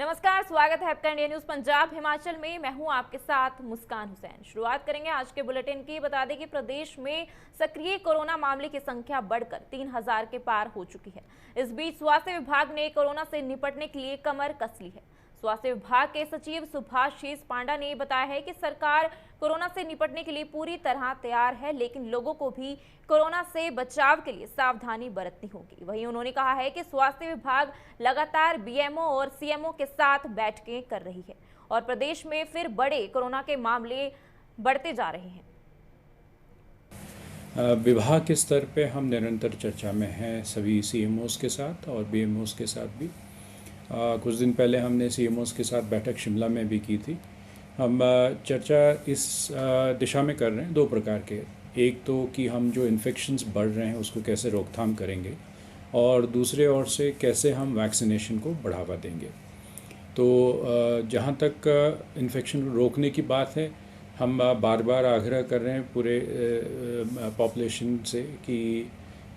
नमस्कार, स्वागत है आपका इंडिया न्यूज पंजाब हिमाचल में। मैं हूं आपके साथ मुस्कान हुसैन। शुरुआत करेंगे आज के बुलेटिन की। बता दें कि प्रदेश में सक्रिय कोरोना मामले की संख्या बढ़कर 3000 के पार हो चुकी है। इस बीच स्वास्थ्य विभाग ने कोरोना से निपटने के लिए कमर कस ली है। स्वास्थ्य विभाग के सचिव सुभाषीष पांडा ने बताया है कि सरकार कोरोना से निपटने के लिए पूरी तरह तैयार है, लेकिन लोगों को भी कोरोना से बचाव के लिए सावधानी बरतनी होगी। वहीं उन्होंने कहा है कि स्वास्थ्य विभाग लगातार बीएमओ और सीएमओ के साथ बैठकें कर रही है और प्रदेश में फिर बड़े कोरोना के मामले बढ़ते जा रहे हैं। विभाग के स्तर पे हम निरंतर चर्चा में हैं सभी सीएमओस के साथ और बीएमओस के साथ भी। कुछ दिन पहले हमने सीएमओस के साथ बैठक शिमला में भी की थी। हम चर्चा इस दिशा में कर रहे हैं दो प्रकार के। एक तो कि हम जो इन्फेक्शंस बढ़ रहे हैं उसको कैसे रोकथाम करेंगे और दूसरे ओर से कैसे हम वैक्सीनेशन को बढ़ावा देंगे। तो जहाँ तक इन्फेक्शन रोकने की बात है, हम बार बार आग्रह कर रहे हैं पूरे पॉपुलेशन से कि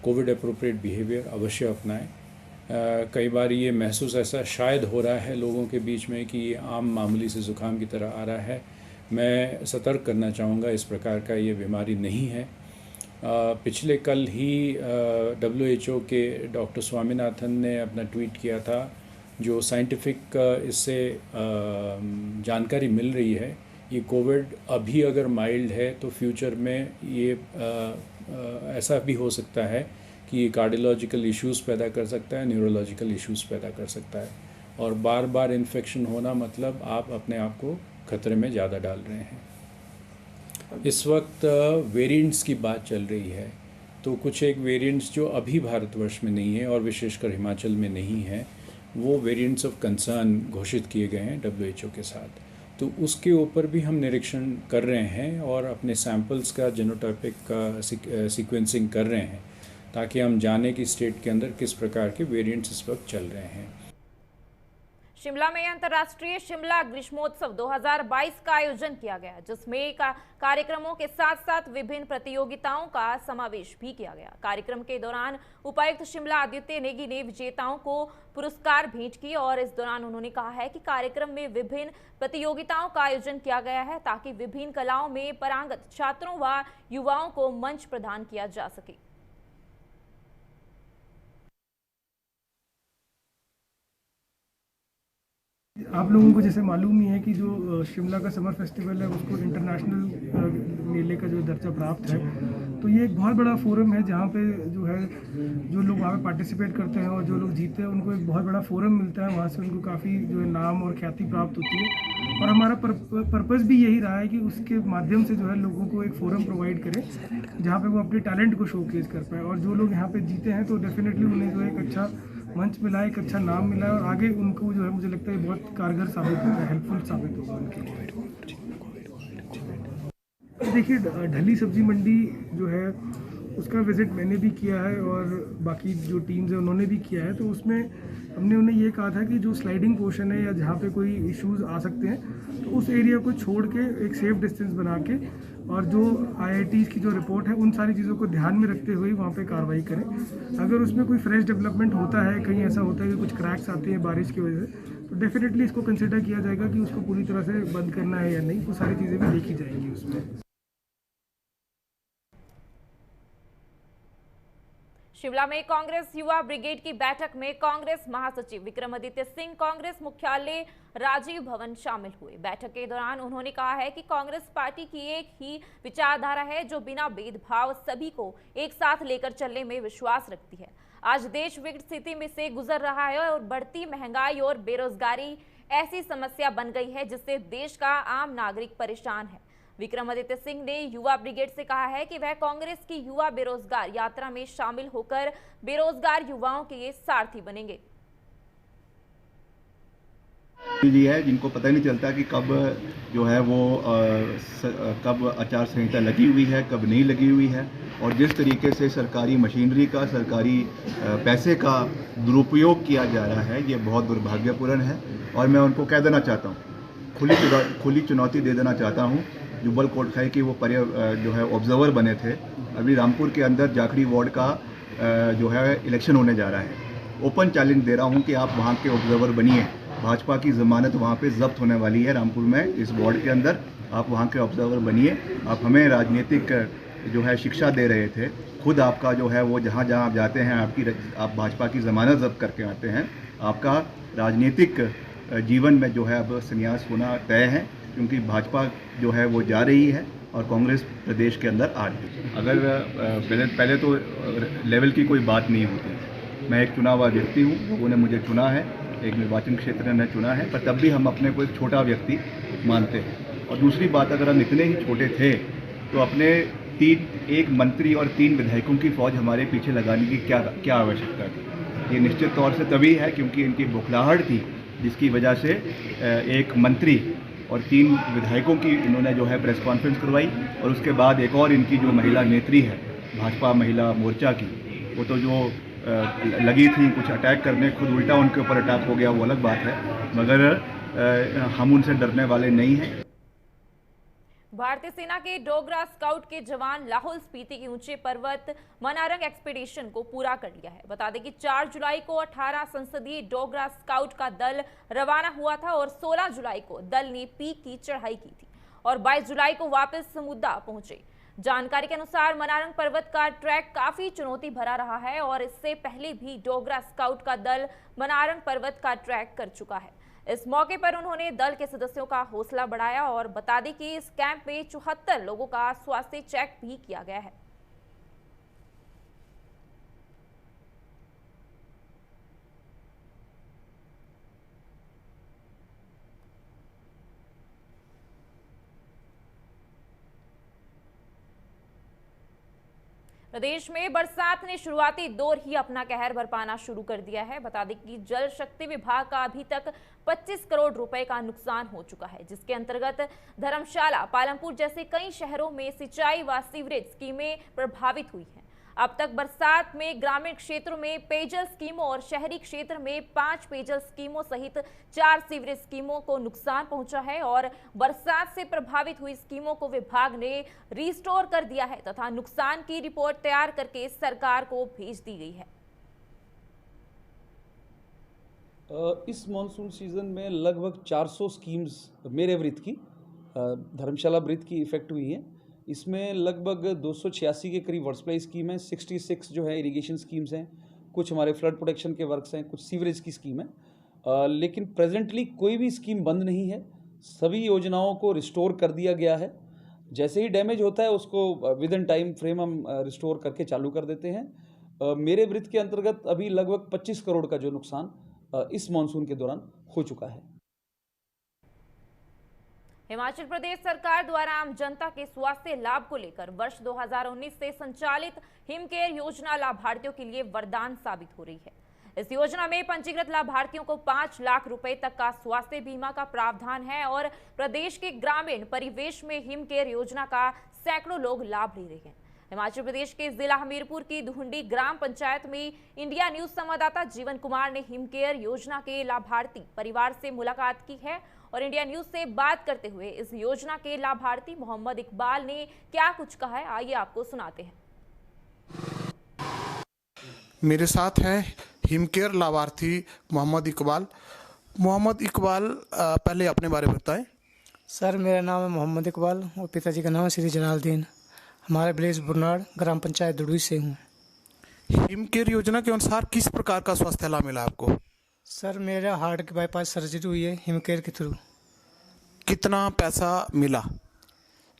कोविड अप्रोप्रिएट बिहेवियर अवश्य अपनाएं। कई बार ये महसूस ऐसा शायद हो रहा है लोगों के बीच में कि आम मामूली से ज़ुकाम की तरह आ रहा है। मैं सतर्क करना चाहूँगा, इस प्रकार का ये बीमारी नहीं है। पिछले कल ही WHO के डॉक्टर स्वामीनाथन ने अपना ट्वीट किया था, जो साइंटिफिक इससे जानकारी मिल रही है। ये कोविड अभी अगर माइल्ड है तो फ्यूचर में ये ऐसा भी हो सकता है कि ये कार्डियोलॉजिकल इश्यूज़ पैदा कर सकता है, न्यूरोलॉजिकल इश्यूज़ पैदा कर सकता है। और बार बार इन्फेक्शन होना मतलब आप अपने आप को खतरे में ज़्यादा डाल रहे हैं। इस वक्त वेरिएंट्स की बात चल रही है, तो कुछ एक वेरिएंट्स जो अभी भारतवर्ष में नहीं है और विशेषकर हिमाचल में नहीं है, वो वेरिएंट्स ऑफ कंसर्न घोषित किए गए हैं WHO के साथ। तो उसके ऊपर भी हम निरीक्षण कर रहे हैं और अपने सैंपल्स का जीनोटाइपिक का सीक्वेंसिंग कर रहे हैं ताकि हम जाने कि स्टेट के अंदर किस प्रकार के वेरिएंट्स इस वक्त चल रहे हैं। शिमला में अंतर्राष्ट्रीय शिमला ग्रीष्मोत्सव 2022 का आयोजन किया गया, जिसमें कार्यक्रमों के साथ साथ विभिन्न प्रतियोगिताओं का समावेश भी किया गया। कार्यक्रम के दौरान उपायुक्त शिमला आदित्य नेगी ने विजेताओं को पुरस्कार भेंट किए और इस दौरान उन्होंने कहा है कि कार्यक्रम में विभिन्न प्रतियोगिताओं का आयोजन किया गया है ताकि विभिन्न कलाओं में पारंगत छात्रों व युवाओं को मंच प्रदान किया जा सके। आप लोगों को जैसे मालूम ही है कि जो शिमला का समर फेस्टिवल है उसको इंटरनेशनल मेले का जो दर्जा प्राप्त है, तो ये एक बहुत बड़ा फोरम है जहाँ पे जो है जो लोग वहाँ पे पार्टिसिपेट करते हैं और जो लोग जीतते हैं उनको एक बहुत बड़ा फोरम मिलता है। वहाँ से उनको काफ़ी जो है नाम और ख्याति प्राप्त होती है और हमारा पर्पस भी यही रहा है कि उसके माध्यम से जो है लोगों को एक फोरम प्रोवाइड करें जहाँ पे वो अपने टैलेंट को शोकेस कर पाए। और जो लोग यहाँ पे जीते हैं तो डेफिनेटली उन्हें जो है एक अच्छा मंच मिला, एक अच्छा नाम मिला और आगे उनको जो है मुझे लगता है बहुत कारगर साबित होगा, हेल्पफुल साबित होगा उनके लिए। देखिए, ढली सब्जी मंडी जो है उसका विजिट मैंने भी किया है और बाकी जो टीम्स है उन्होंने भी किया है। तो उसमें हमने उन्हें ये कहा था कि जो स्लाइडिंग पोर्शन है या जहाँ पे कोई इश्यूज आ सकते हैं तो उस एरिया को छोड़ के एक सेफ डिस्टेंस बना के और जो IITs की जो रिपोर्ट है उन सारी चीज़ों को ध्यान में रखते हुए वहाँ पे कार्रवाई करें। अगर उसमें कोई फ्रेश डेवलपमेंट होता है, कहीं ऐसा होता है कि कुछ क्रैक्स आती हैं बारिश की वजह से, तो डेफिनेटली इसको कंसिडर किया जाएगा कि उसको पूरी तरह से बंद करना है या नहीं। वो सारी चीज़ें भी देखी जाएंगी उसमें। शिमला में कांग्रेस युवा ब्रिगेड की बैठक में कांग्रेस महासचिव विक्रमादित्य सिंह कांग्रेस मुख्यालय राजीव भवन शामिल हुए। बैठक के दौरान उन्होंने कहा है कि कांग्रेस पार्टी की एक ही विचारधारा है जो बिना भेदभाव सभी को एक साथ लेकर चलने में विश्वास रखती है। आज देश विकट स्थिति में से गुजर रहा है और बढ़ती महंगाई और बेरोजगारी ऐसी समस्या बन गई है जिससे देश का आम नागरिक परेशान है। विक्रमादित्य सिंह ने युवा ब्रिगेड से कहा है कि वह कांग्रेस की युवा बेरोजगार यात्रा में शामिल होकर बेरोजगार युवाओं के सारथी बनेंगे। जी है, जिनको पता ही नहीं चलता कि कब जो है वो कब आचार संहिता लगी हुई है, कब नहीं लगी हुई है, और जिस तरीके से सरकारी मशीनरी का, सरकारी पैसे का दुरुपयोग किया जा रहा है, ये बहुत दुर्भाग्यपूर्ण है। और मैं उनको कह देना चाहता हूँ, खुली चुनौती दे देना चाहता हूँ। जुब्बल कोटखाई की वो जो है ऑब्जर्वर बने थे, अभी रामपुर के अंदर जाखड़ी वार्ड का जो है इलेक्शन होने जा रहा है। ओपन चैलेंज दे रहा हूँ कि आप वहाँ के ऑब्जर्वर बनिए भाजपा की ज़मानत वहाँ पे जब्त होने वाली है रामपुर में इस वार्ड के अंदर। आप वहाँ के ऑब्जर्वर बनिए। आप हमें राजनीतिक जो है शिक्षा दे रहे थे, खुद आपका जो है वो जहाँ जहाँ आप जाते हैं आप भाजपा की ज़मानत जब्त करके आते हैं। आपका राजनीतिक जीवन में जो है अब संन्यास होना तय है, क्योंकि भाजपा जो है वो जा रही है और कांग्रेस प्रदेश के अंदर आ रही है। अगर पहले तो लेवल की कोई बात नहीं होती। मैं एक चुना हुआ व्यक्ति हूँ, लोगों ने मुझे चुना है, एक निर्वाचन क्षेत्र ने चुना है, पर तब भी हम अपने को एक छोटा व्यक्ति मानते हैं। और दूसरी बात, अगर हम इतने ही छोटे थे तो अपने एक मंत्री और 3 विधायकों की फौज हमारे पीछे लगाने की क्या आवश्यकता थी। ये निश्चित तौर से तभी है क्योंकि इनकी बौखलाहट थी, जिसकी वजह से एक मंत्री और 3 विधायकों की इन्होंने जो है प्रेस कॉन्फ्रेंस करवाई। और उसके बाद एक और इनकी जो महिला नेत्री है भाजपा महिला मोर्चा की, वो तो जो लगी थी कुछ अटैक करने, खुद उल्टा उनके ऊपर अटैक हो गया, वो अलग बात है, मगर हम उनसे डरने वाले नहीं हैं। भारतीय सेना के डोगरा स्काउट के जवान लाहौल स्पीति के ऊंचे पर्वत मनारंग एक्सपीडिशन को पूरा कर लिया है। बता दें कि 4 जुलाई को 18 संसदीय डोगरा स्काउट का दल रवाना हुआ था और 16 जुलाई को दल ने पीक की चढ़ाई की थी और 22 जुलाई को वापस समुद्रा पहुंचे। जानकारी के अनुसार मनारंग पर्वत का ट्रैक काफी चुनौती भरा रहा है और इससे पहले भी डोगरा स्काउट का दल मनारंग पर्वत का ट्रैक कर चुका है। इस मौके पर उन्होंने दल के सदस्यों का हौसला बढ़ाया और बता दें कि इस कैंप में 74 लोगों का स्वास्थ्य चेक भी किया गया है। प्रदेश में बरसात ने शुरुआती दौर ही अपना कहर बरपाना शुरू कर दिया है। बता दें कि जल शक्ति विभाग का अभी तक 25 करोड़ रुपए का नुकसान हो चुका है, जिसके अंतर्गत धर्मशाला, पालमपुर जैसे कई शहरों में सिंचाई व सीवरेज स्कीमें प्रभावित हुई हैं। अब तक बरसात में ग्रामीण क्षेत्रों में पेयजल स्कीमों और शहरी क्षेत्र में 5 पेयजल स्कीमों सहित 4 सीवरेज स्कीमों को नुकसान पहुंचा है और बरसात से प्रभावित हुई स्कीमों को विभाग ने रिस्टोर कर दिया है तथा नुकसान की रिपोर्ट तैयार करके सरकार को भेज दी गई है। इस मॉनसून सीजन में लगभग 400 स्कीम्स मेरे वृत्त की, धर्मशाला वृत्त की इफेक्ट हुई हैं। इसमें लगभग 286 के करीब वाटर सप्लाई स्कीम है, 66 जो है इरिगेशन स्कीम्स हैं, कुछ हमारे फ्लड प्रोटेक्शन के वर्क्स हैं, कुछ सीवरेज की स्कीम है। लेकिन प्रेजेंटली कोई भी स्कीम बंद नहीं है, सभी योजनाओं को रिस्टोर कर दिया गया है। जैसे ही डैमेज होता है उसको विद इन टाइम फ्रेम हम रिस्टोर करके चालू कर देते हैं। मेरे वृत्त के अंतर्गत अभी लगभग 25 करोड़ का जो नुकसान इस मॉनसून के दौरान हो चुका है। हिमाचल प्रदेश सरकार द्वारा आम जनता के स्वास्थ्य लाभ को लेकर वर्ष 2019 से संचालित हिमकेयर योजना लाभार्थियों के लिए वरदान साबित हो रही है। इस योजना में पंजीकृत लाभार्थियों को 5 लाख रुपए तक का स्वास्थ्य बीमा का प्रावधान है और प्रदेश के ग्रामीण परिवेश में हिमकेयर योजना का सैकड़ों लोग लाभ ले रहे हैं। हिमाचल प्रदेश के जिला हमीरपुर की धुंडी ग्राम पंचायत में इंडिया न्यूज संवाददाता जीवन कुमार ने हिमकेयर योजना के लाभार्थी परिवार से मुलाकात की है और इंडिया न्यूज से बात करते हुए इस योजना के लाभार्थी मोहम्मद इकबाल ने क्या कुछ कहा है, आइए आपको सुनाते हैं। मेरे साथ हैं हिमकेयर लाभार्थी मोहम्मद इकबाल। मोहम्मद इकबाल, पहले अपने बारे में बताएं। सर, मेरा नाम है मोहम्मद इकबाल और पिताजी का नाम है श्री जलालुद्दीन। हमारे विलेज बुरनाड़, ग्राम पंचायत दुड़ुई से हूँ। हिमकेयर योजना के अनुसार किस प्रकार का स्वास्थ्य लाभ मिला आपको? सर, मेरा हार्ट की बाईपास सर्जरी हुई है हिमकेयर के थ्रू। कितना पैसा मिला?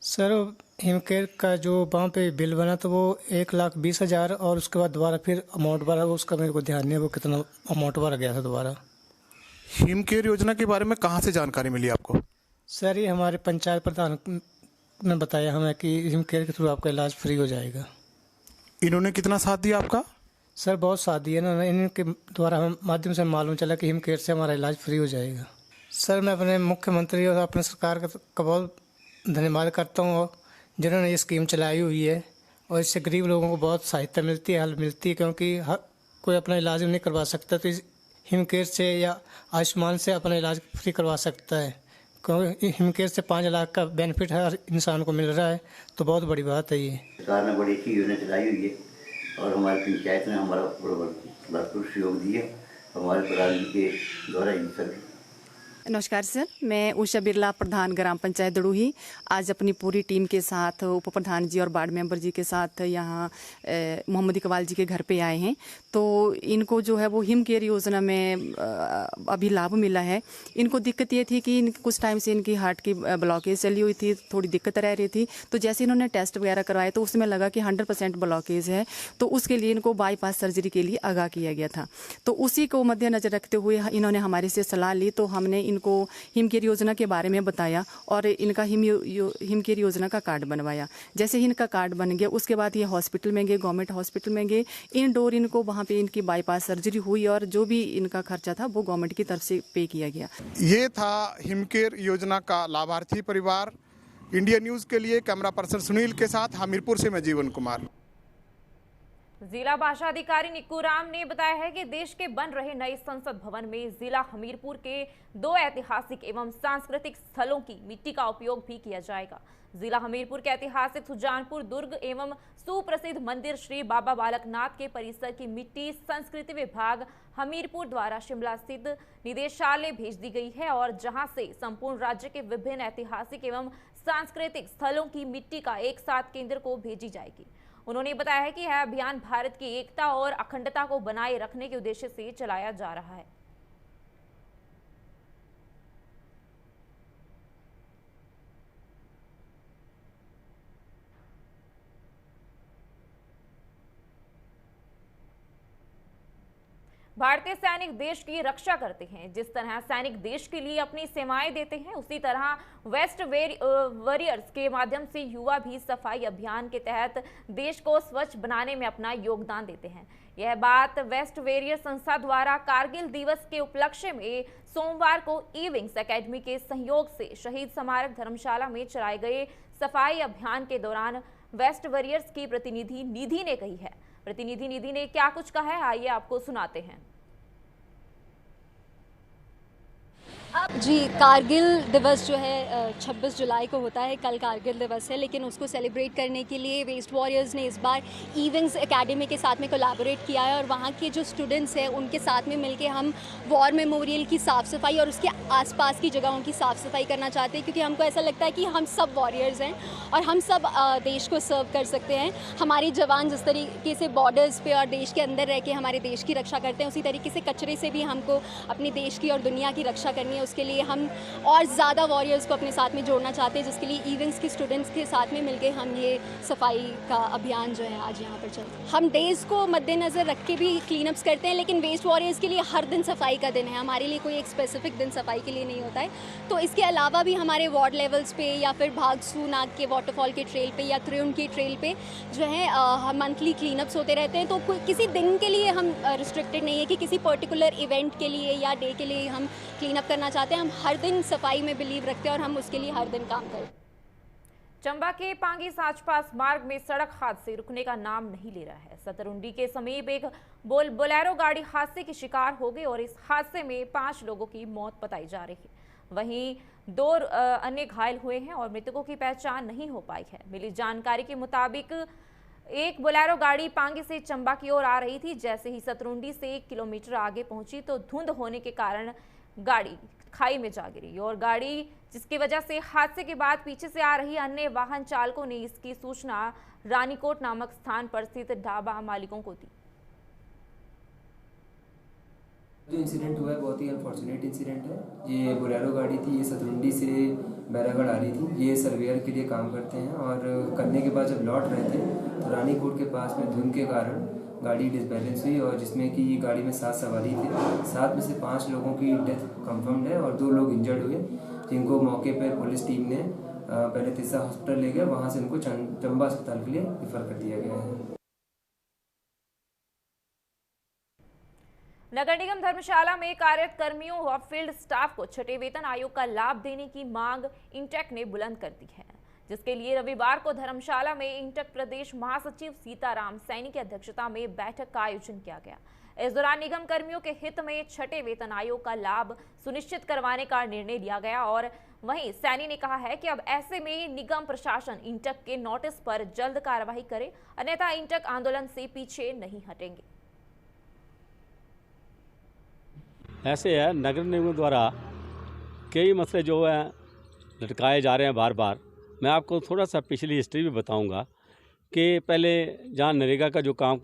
सर, हिमकेयर का जो वहाँ पे बिल बना तो वो 1,20,000 और उसके बाद दोबारा फिर अमाउंट भरा, उसका मेरे को ध्यान नहीं है वो कितना अमाउंट भरा गया था दोबारा। हिमकेयर योजना के बारे में कहाँ से जानकारी मिली आपको? सर, ये हमारे पंचायत प्रधान ने बताया हमें कि हिमकेयर के थ्रू आपका इलाज फ्री हो जाएगा। इन्होंने कितना साथ दिया आपका? सर, बहुत साथ दिया ना, इनके द्वारा हम माध्यम से मालूम चला कि हिमकेयर से हमारा इलाज फ्री हो जाएगा। सर, मैं अपने मुख्यमंत्री और अपने सरकार का बहुत धन्यवाद करता हूँ जिन्होंने ये स्कीम चलाई हुई है और इससे गरीब लोगों को बहुत सहायता मिलती है, हेल्प मिलती है, क्योंकि हर कोई अपना इलाज नहीं करवा सकता तो इस हिमकेयर से या आयुष्मान से अपना इलाज फ्री करवा सकता है। क्योंकि हिमकेयर से 5 लाख का बेनिफिट हर इंसान को मिल रहा है, तो बहुत बड़ी बात है ये। सरकार ने बड़ी अच्छी योजना चलाई हुई है और हमारी पंचायत ने हमारा भरपूर सहयोग दिया। हमारे प्रधान जी के द्वारा इन सर नमस्कार सर, मैं उषा बिरला, प्रधान ग्राम पंचायत दड़ूही, आज अपनी पूरी टीम के साथ उप प्रधान जी और वार्ड मेंबर जी के साथ यहाँ मोहम्मद इकबाल जी के घर पे आए हैं। तो इनको जो है वो हिम केयर योजना में अभी लाभ मिला है। इनको दिक्कत ये थी कि कुछ टाइम से इनकी हार्ट की ब्लॉकेज चली हुई थी, थोड़ी दिक्कत रह रही थी। तो जैसे इन्होंने टेस्ट वगैरह करवाए तो उसमें लगा कि 100% ब्लॉकेज है, तो उसके लिए इनको बाईपास सर्जरी के लिए आगाह किया गया था। तो उसी को मद्देनजर रखते हुए इन्होंने हमारे से सलाह ली, तो हमने इनको हिम केयर योजना के बारे में बताया और इनका हिम केयर योजना का कार्ड बनवाया। जैसे ही इनका कार्ड बन गया उसके बाद ये हॉस्पिटल में गए, गवर्नमेंट हॉस्पिटल में गए, इनडोर इनको वहाँ पे इनकी बाईपास सर्जरी हुई और जो भी इनका खर्चा था वो गवर्नमेंट की तरफ से पे किया गया। ये था हिम केयर योजना का लाभार्थी परिवार। इंडिया न्यूज़ के लिए कैमरा पर्सन सुनील के साथ हमीरपुर से मैं जीवन कुमार। जिला भाषा अधिकारी निक्कू राम ने बताया है कि देश के बन रहे नए संसद भवन में जिला हमीरपुर के 2 ऐतिहासिक एवं सांस्कृतिक स्थलों की मिट्टी का उपयोग भी किया जाएगा। जिला हमीरपुर के ऐतिहासिक सुजानपुर दुर्ग एवं सुप्रसिद्ध मंदिर श्री बाबा बालकनाथ के परिसर की मिट्टी संस्कृति विभाग हमीरपुर द्वारा शिमला स्थित निदेशालय भेज दी गई है और जहां से संपूर्ण राज्य के विभिन्न ऐतिहासिक एवं सांस्कृतिक स्थलों की मिट्टी का एक साथ केंद्र को भेजी जाएगी। उन्होंने बताया है कि यह अभियान भारत की एकता और अखंडता को बनाए रखने के उद्देश्य से चलाया जा रहा है। भारतीय सैनिक देश की रक्षा करते हैं। जिस तरह सैनिक देश के लिए अपनी सेवाएं देते हैं, उसी तरह वेस्ट वॉरियर्स के माध्यम से युवा भी सफाई अभियान के तहत देश को स्वच्छ बनाने में अपना योगदान देते हैं। यह बात वेस्ट वॉरियर संस्था द्वारा कारगिल दिवस के उपलक्ष्य में सोमवार को ई विंग्स एकेडमी के सहयोग से शहीद स्मारक धर्मशाला में चलाए गए सफाई अभियान के दौरान वेस्ट वॉरियर्स की प्रतिनिधि निधि ने कही है। प्रतिनिधि निधि ने क्या कुछ कहा है, आइए आपको सुनाते हैं। जी, कारगिल दिवस जो है 26 जुलाई को होता है, कल कारगिल दिवस है, लेकिन उसको सेलिब्रेट करने के लिए वेस्ट वॉरियर्स ने इस बार ई विंग्स एकेडमी के साथ में कोलैबोरेट किया है और वहाँ के जो स्टूडेंट्स हैं उनके साथ में मिलके हम वॉर मेमोरियल की साफ़ सफाई और उसके आसपास की जगहों की साफ़ सफाई करना चाहते हैं, क्योंकि हमको ऐसा लगता है कि हम सब वॉरियर्स हैं और हम सब देश को सर्व कर सकते हैं। हमारे जवान जिस तरीके से बॉर्डर्स पे और देश के अंदर रह के हमारे देश की रक्षा करते हैं, उसी तरीके से कचरे से भी हमको अपने देश की और दुनिया की रक्षा करनी है। उसके लिए हम और ज़्यादा वॉरियर्स को अपने साथ में जोड़ना चाहते हैं, जिसके लिए ई विंग्स के स्टूडेंट्स के साथ में मिलके हम ये सफाई का अभियान जो है आज यहाँ पर चलता है। हम डेज़ को मद्देनज़र रख के भी क्लीनअप्स करते हैं, लेकिन वेस्ट वॉरियर्स के लिए हर दिन सफाई का दिन है, हमारे लिए कोई एक स्पेसिफिक दिन सफाई के लिए नहीं होता है। तो इसके अलावा भी हमारे वार्ड लेवल्स पे या फिर भागसू नाग के वाटरफॉल के ट्रेल पे या त्रियुण के ट्रेल पे जो है मंथली क्लीनअप्स होते रहते हैं। तो किसी दिन के लिए हम रिस्ट्रिक्टेड नहीं है कि किसी पर्टिकुलर इवेंट के लिए या डे के लिए हम क्लीनअप करना चाहते हैं। हम हर दिन सफाई में बिलीव रखते हैं और हम उसके लिए हर दिन काम करें। चंबा के पांगी साचपास मार्ग में सड़क हादसे रुकने का नाम नहीं ले रहा है। सतरुंडी के समीप एक बोलेरो गाड़ी हादसे की शिकार हो गई और इस हादसे में 5 लोगों की मौत बताई जा रही है। वहीं 2 अन्य घायल हुए हैं और मृतकों की पहचान नहीं हो पाई है। मिली जानकारी के मुताबिक एक बोलेरो गाड़ी पांगी से चंबा की ओर आ रही थी। जैसे ही सतरुंडी से 1 किलोमीटर आगे पहुंची तो धुंध होने के कारण गाड़ी खाई में जा गिरी और गाड़ी जिसकी वजह से हादसे के बाद पीछे से आ रही अन्य वाहन चालकों ने इसकी सूचना रानीकोट नामक स्थान पर स्थित ढाबा मालिकों को दी। जो इंसिडेंट हुआ है बहुत ही अनफॉर्चुनेट इंसिडेंट है। ये बोलेरो गाड़ी थी, ये सतरुंडी से बैरागढ़ आ रही थी। ये सर्वेयर के लिए काम करते हैं और करने के बाद जब लौट रहे थे तो रानीकोट के पास में धुंध के कारण गाड़ी डिसबैलेंस हुई और जिसमें कि गाड़ी में 7 सवारी थे। 7 में से 5 लोगों की डेथ कंफर्म्ड है और 2 लोग इंजर्ड हुए, जिनको मौके पर पुलिस टीम ने पहले तिस्सा हॉस्पिटल ले गया, वहाँ से उनको चंबा अस्पताल के लिए रिफर कर दिया गया है। नगर निगम धर्मशाला में कार्यरत कर्मियों व फील्ड स्टाफ को छठे वेतन आयोग का लाभ देने की मांग इंटेक ने बुलंद कर दी है, जिसके लिए रविवार को धर्मशाला में इंटेक प्रदेश महासचिव सीताराम सैनी की अध्यक्षता में बैठक का आयोजन किया गया। इस दौरान निगम कर्मियों के हित में छठे वेतन आयोग का लाभ सुनिश्चित करवाने का निर्णय लिया गया और वहीं सैनी ने कहा है कि अब ऐसे में निगम प्रशासन इंटेक के नोटिस पर जल्द कार्रवाई करे, अन्यथा इंटेक आंदोलन से पीछे नहीं हटेंगे। ऐसे है, नगर निगम द्वारा कई मसले जो है लटकाए जा रहे हैं बार बार। मैं आपको थोड़ा सा पिछली हिस्ट्री भी बताऊंगा कि पहले जहाँ नरेगा का जो काम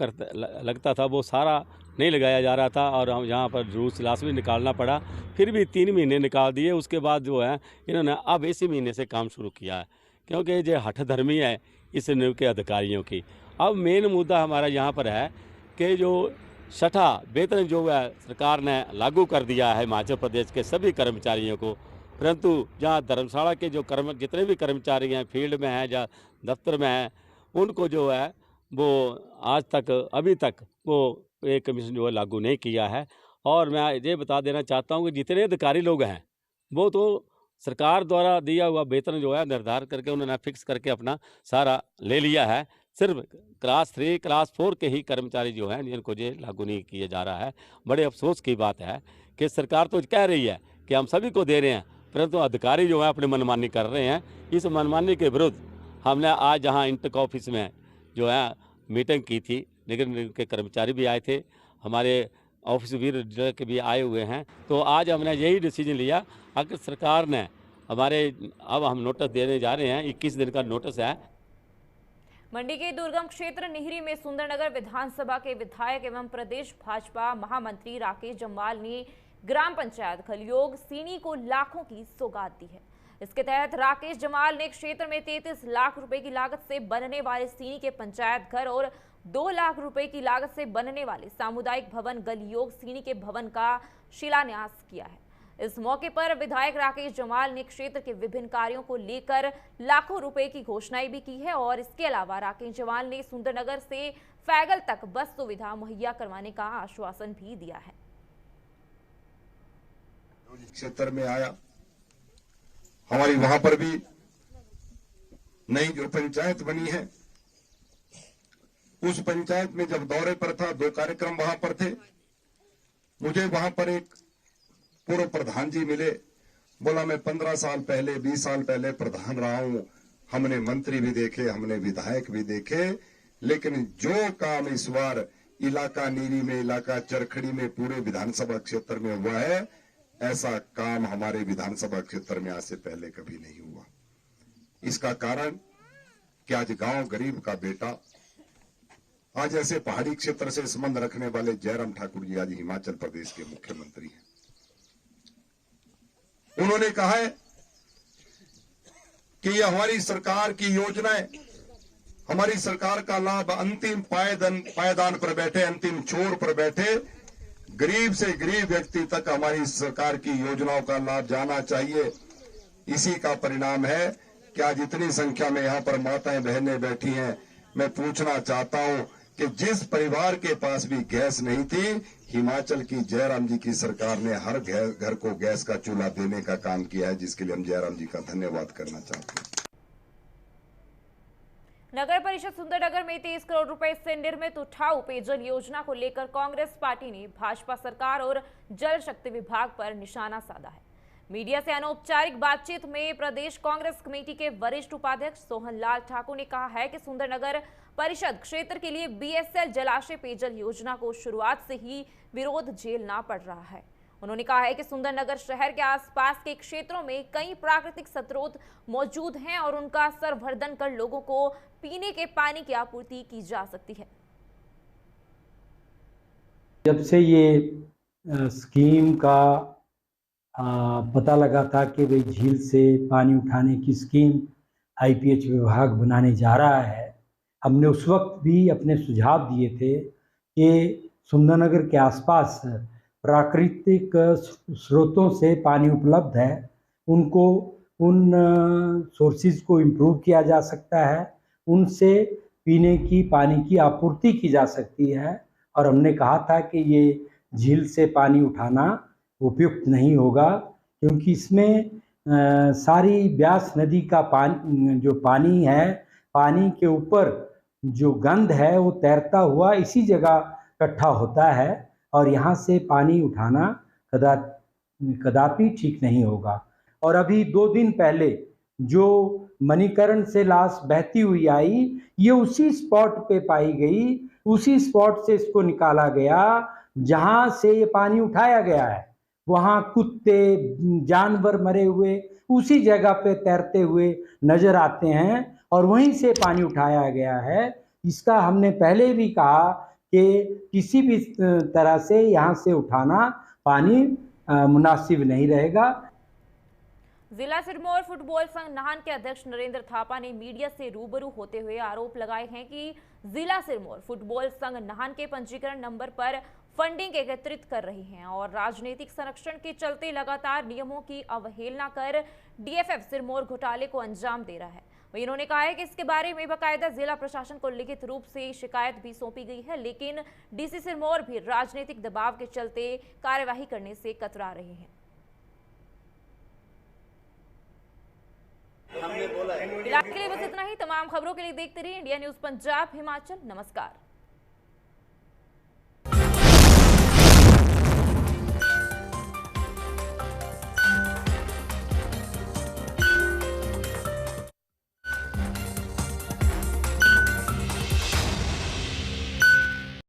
लगता था वो सारा नहीं लगाया जा रहा था और हम यहाँ पर रूस इलास भी निकालना पड़ा, फिर भी 3 महीने निकाल दिए। उसके बाद जो है इन्होंने अब इसी महीने से काम शुरू किया है, क्योंकि जो हठधर्मी है इस नियोग के अधिकारियों की। अब मेन मुद्दा हमारा यहाँ पर है कि जो छठा वेतन जो है सरकार ने लागू कर दिया है हिमाचल प्रदेश के सभी कर्मचारियों को, परंतु जहाँ धर्मशाला के जो जितने भी कर्मचारी हैं फील्ड में हैं या दफ्तर में हैं, उनको जो है वो आज तक अभी तक वो पे कमीशन जो है लागू नहीं किया है। और मैं ये बता देना चाहता हूँ कि जितने अधिकारी लोग हैं वो तो सरकार द्वारा दिया हुआ वेतन जो है निर्धारित करके उन्होंने फिक्स करके अपना सारा ले लिया है। सिर्फ क्लास 3 क्लास 4 के ही कर्मचारी जो हैं जिनको ये लागू नहीं किया जा रहा है। बड़े अफसोस की बात है कि सरकार तो कह रही है कि हम सभी को दे रहे हैं, परंतु अधिकारी जो है अपनी मनमानी कर रहे हैं। इस मनमानी के विरुद्ध हमने आज जहाँ इंटक ऑफिस में जो है मीटिंग की थी, लेकिन के कर्मचारी भी आए थे, हमारे ऑफिस के भी आए हुए हैं। तो आज हमने यही डिसीजन लिया, अगर सरकार ने अब हम नोटिस देने जा रहे हैं, 21 दिन का नोटिस है। मंडी के दुर्गम क्षेत्र निहरी में सुंदरनगर विधानसभा के विधायक एवं प्रदेश भाजपा महामंत्री राकेश जम्वाल ने ग्राम पंचायत खलियोग सीनी को लाखों की सौगात दी है। इसके तहत राकेश जम्वाल ने क्षेत्र में 33 लाख रुपए की लागत से बनने वाले सीनी के पंचायत घर और 2 लाख रुपए की लागत से बनने वाले सामुदायिक भवन गलियोग सीनी के भवन का शिलान्यास किया है। इस मौके पर विधायक राकेश जम्वाल ने क्षेत्र के विभिन्न कार्यों को लेकर लाखों रुपए की घोषणाएं भी की है और इसके अलावा राकेश जम्वाल ने सुंदरनगर से फैगल तक बस सुविधा मुहैया करवाने का आश्वासन भी दिया है। क्षेत्र में आया, हमारी वहां पर भी नई जो पंचायत बनी है, उस पंचायत में जब दौरे पर था 2 कार्यक्रम वहां पर थे। मुझे वहां पर एक पूर्व प्रधान जी मिले, बोला मैं 15 साल पहले 20 साल पहले प्रधान रहा हूं, हमने मंत्री भी देखे, हमने विधायक भी देखे, लेकिन जो काम इस बार इलाका नीरी में, इलाका चरखड़ी में, पूरे विधानसभा क्षेत्र में हुआ है, ऐसा काम हमारे विधानसभा क्षेत्र में आज से पहले कभी नहीं हुआ। इसका कारण कि आज गांव गरीब का बेटा, आज ऐसे पहाड़ी क्षेत्र से संबंध रखने वाले जयराम ठाकुर जी आज हिमाचल प्रदेश के मुख्यमंत्री हैं। उन्होंने कहा है कि ये हमारी सरकार की योजनाएं, हमारी सरकार का लाभ अंतिम पायदान पर बैठे, अंतिम छोर पर बैठे गरीब से गरीब व्यक्ति तक हमारी सरकार की योजनाओं का लाभ जाना चाहिए। इसी का परिणाम है कि आज इतनी संख्या में यहाँ पर माताएं बहनें बैठी हैं। मैं पूछना चाहता हूं कि जिस परिवार के पास भी गैस नहीं थी, हिमाचल की जयराम जी की सरकार ने हर घर को गैस का चूल्हा देने का काम किया है, जिसके लिए हम जयराम जी का धन्यवाद करना चाहते हैं। नगर परिषद सुंदरनगर में 23 करोड़ रुपए से निर्मित उठाऊ पेयजल योजना को लेकर कांग्रेस पार्टी ने भाजपा सरकार और जल शक्ति विभाग पर निशाना साधा है। मीडिया से अनौपचारिक बातचीत में प्रदेश कांग्रेस कमेटी के वरिष्ठ उपाध्यक्ष सोहन लाल ठाकुर ने कहा है कि सुंदरनगर परिषद क्षेत्र के लिए बीएसएल जलाशय पेयजल योजना को शुरुआत से ही विरोध झेलना पड़ रहा है। उन्होंने कहा है कि सुंदरनगर शहर के आसपास के क्षेत्रों में कई प्राकृतिक स्रोत मौजूद हैं और उनका संवर्धन कर लोगों को पीने के पानी की आपूर्ति की जा सकती है। जब से ये स्कीम का पता लगा था कि भाई झील से पानी उठाने की स्कीम आईपीएच विभाग बनाने जा रहा है, हमने उस वक्त भी अपने सुझाव दिए थे कि सुंदरनगर के आसपास प्राकृतिक स्रोतों से पानी उपलब्ध है, उनको उन सोर्सेज को इम्प्रूव किया जा सकता है, उनसे पीने की पानी की आपूर्ति की जा सकती है। और हमने कहा था कि ये झील से पानी उठाना उपयुक्त नहीं होगा, क्योंकि इसमें सारी ब्यास नदी का पानी जो पानी है, पानी के ऊपर जो गंध है वो तैरता हुआ इसी जगह इकट्ठा होता है और यहाँ से पानी उठाना कदापि ठीक नहीं होगा। और अभी 2 दिन पहले जो मणिकरण से लाश बहती हुई आई, ये उसी स्पॉट पे पाई गई, उसी स्पॉट से इसको निकाला गया जहाँ से ये पानी उठाया गया है। वहाँ कुत्ते जानवर मरे हुए उसी जगह पे तैरते हुए नजर आते हैं और वहीं से पानी उठाया गया है। इसका हमने पहले भी कहा कि किसी भी तरह से यहाँ से उठाना पानी मुनासिब नहीं रहेगा। जिला सिरमौर फुटबॉल संघ नाहन के अध्यक्ष नरेंद्र थापा ने मीडिया से रूबरू होते हुए आरोप लगाए हैं कि जिला सिरमौर फुटबॉल संघ नाहन के पंजीकरण नंबर पर फंडिंग एकत्रित कर रही हैं और राजनीतिक संरक्षण के चलते लगातार नियमों की अवहेलना कर डीएफएफ सिरमौर घोटाले को अंजाम दे रहा है। वहीं उन्होंने कहा है कि इसके बारे में बाकायदा जिला प्रशासन को लिखित रूप से शिकायत भी सौंपी गई है, लेकिन डीसी सिरमौर भी राजनीतिक दबाव के चलते कार्यवाही करने से कतरा रहे हैं। फिलहाल के लिए बस इतना ही। तमाम खबरों के लिए देखते रहिए इंडिया न्यूज पंजाब हिमाचल। नमस्कार।